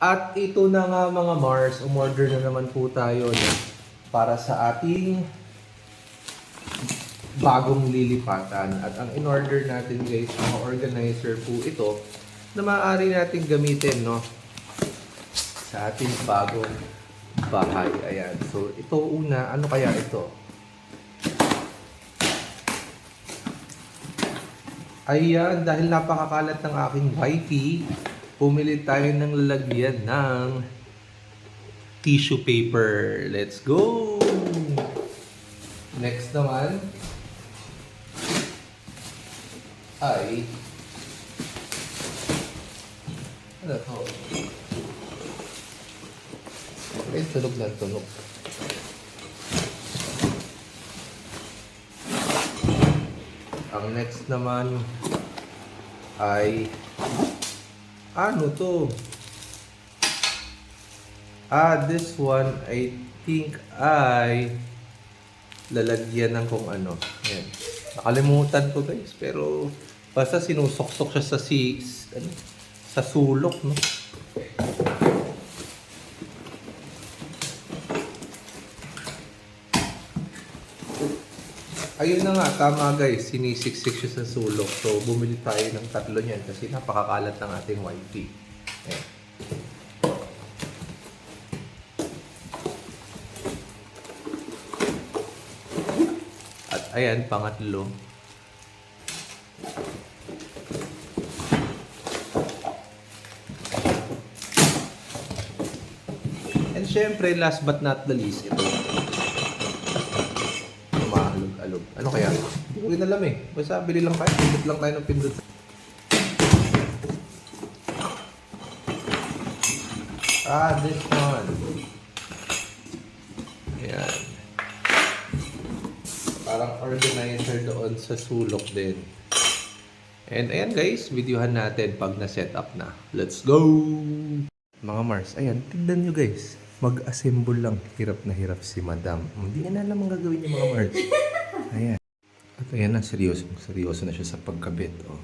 At ito na nga mga Mars, umorder na naman po tayo para sa ating bagong lilipatan. At ang in-order natin guys, mga organizer po ito na maaari natin gamitin sa ating bagong bahay. Ayan. So ito una, ano kaya ito? Ayan, dahil napakakalat ng aking wifi, pumili tayo ng lalagyan ng tissue paper. Let's go! Next naman ay ano to? Ay, tunog na tunog. Ang next naman ay ano to? This one I think ay lalagyan ng kung ano. Ayan. Nakalimutan ko guys, pero basta sinusoksok siya sa sulok, no? Ayun na nga, tama guys, sinisiksik siya sa sulok. So, bumili tayo ng 3 niyan kasi napakakalat ng ating wifi. Ayan. At ayan, pangatlo. And syempre, last but not the least, ito. Alog. Ano kaya? Hindi ko rin alam eh. Basta bili lang tayo. Pindot lang tayo ng pindot. This one. Ayan. Parang organizer doon sa sulok din. And ayan guys, videohan natin pag na-set up na. Let's go! Mga Mars, ayan, tignan nyo guys. Mag-assemble lang. Hirap na hirap si Madam. Hindi niya na alam ang gagawin niya mga Mars. Ayan. At ayan na, seryoso na siya sa pagkabit. Oh.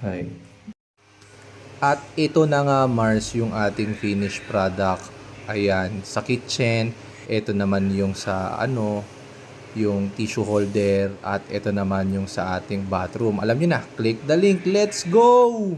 Hi. At ito na nga Mars, yung ating finished product. Ayan, sa kitchen. Ito naman yung sa yung tissue holder. At ito naman yung sa ating bathroom. Alam niyo na, click the link. Let's go!